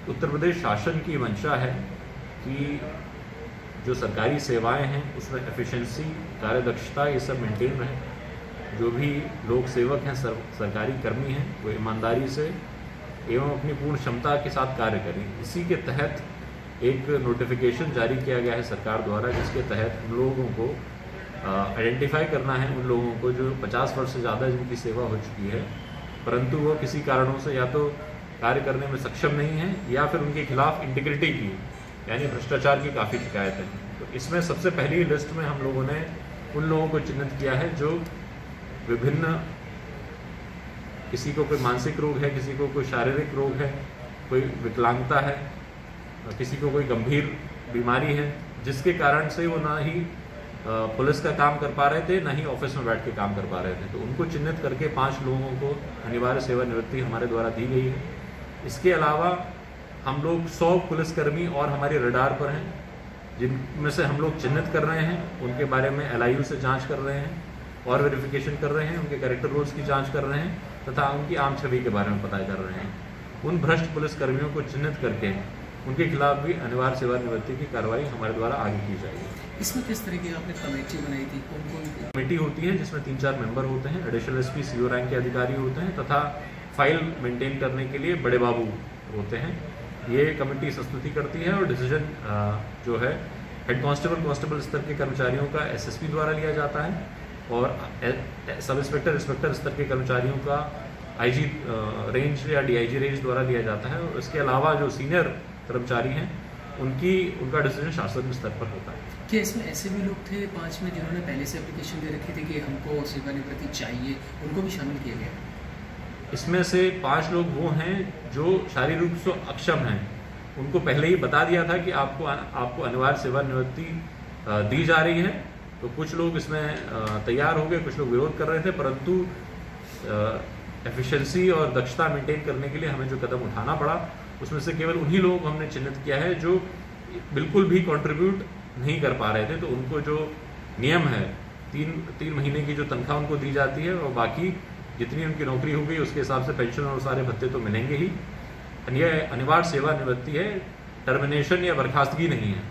उत्तर प्रदेश शासन की मंशा है कि जो सरकारी सेवाएं हैं उसमें एफिशिएंसी, कार्यदक्षता ये सब मेंटेन रहे। जो भी लोक सेवक हैं, सरकारी कर्मी हैं, वो ईमानदारी से एवं अपनी पूर्ण क्षमता के साथ कार्य करें। इसी के तहत एक नोटिफिकेशन जारी किया गया है सरकार द्वारा, जिसके तहत उन लोगों को आइडेंटिफाई करना है, उन लोगों को जो 50 वर्ष से ज़्यादा जिनकी सेवा हो चुकी है परंतु वो किसी कारणों से या तो कार्य करने में सक्षम नहीं है या फिर उनके खिलाफ इंटीग्रिटी की यानी भ्रष्टाचार की काफ़ी शिकायत है। तो इसमें सबसे पहली लिस्ट में हम लोगों ने उन लोगों को चिन्हित किया है जो विभिन्न, किसी को कोई मानसिक रोग है, किसी को कोई शारीरिक रोग है, कोई विकलांगता है, किसी को कोई गंभीर बीमारी है, जिसके कारण से वो ना ही पुलिस का काम कर पा रहे थे, ना ही ऑफिस में बैठ के काम कर पा रहे थे। तो उनको चिन्हित करके 5 लोगों को अनिवार्य सेवानिवृत्ति हमारे द्वारा दी गई है। इसके अलावा हम लोग 100 पुलिसकर्मी और हमारे रडार पर हैं, जिनमें से हम लोग चिन्हित कर रहे हैं, उनके बारे में LIU से जांच कर रहे हैं और वेरिफिकेशन कर रहे हैं, उनके कैरेक्टर रोल्स की जांच कर रहे हैं तथा उनकी आम छवि के बारे में पता कर रहे हैं। उन भ्रष्ट पुलिसकर्मियों को चिन्हित करके उनके खिलाफ भी अनिवार्य सेवानिवृत्ति की कार्रवाई हमारे द्वारा आगे की जाएगी। इसमें किस तरह की आपने कमेटी बनाई थी, कौन कौन कमेटी होती है जिसमें 3-4 मेंबर होते हैं, एडिशनल SP CO रैंक के अधिकारी होते हैं तथा फाइल मेंटेन करने के लिए बड़े बाबू होते हैं। ये कमेटी संस्तुति करती है और डिसीजन जो है हेड कांस्टेबल स्तर के कर्मचारियों का SSP द्वारा लिया जाता है और सब इंस्पेक्टर स्तर के कर्मचारियों का IG रेंज या DIG रेंज द्वारा लिया जाता है। और इसके अलावा जो सीनियर कर्मचारी हैं उनका डिसीजन शासन स्तर पर होता है। क्या इसमें ऐसे भी लोग थे 5 में जिन्होंने पहले से एप्लीकेशन दे रखे थे कि हमको सेवानिवृत्ति चाहिए, उनको भी शामिल किया गया? इसमें से 5 लोग वो हैं जो शारीरिक रूप से अक्षम हैं, उनको पहले ही बता दिया था कि आपको अनिवार्य सेवानिवृत्ति दी जा रही है। तो कुछ लोग इसमें तैयार हो गए, कुछ लोग विरोध कर रहे थे, परंतु एफिशिएंसी और दक्षता मेंटेन करने के लिए हमें जो कदम उठाना पड़ा उसमें से केवल उन्हीं लोगों को हमने चिन्हित किया है जो बिल्कुल भी कंट्रीब्यूट नहीं कर पा रहे थे। तो उनको जो नियम है 3 महीने की जो तनख्वाह उनको दी जाती है और बाकी जितनी उनकी नौकरी हो गई उसके हिसाब से पेंशन और सारे भत्ते तो मिलेंगे ही। यह अनिवार्य सेवानिवृत्ति है, टर्मिनेशन या बर्खास्तगी नहीं है।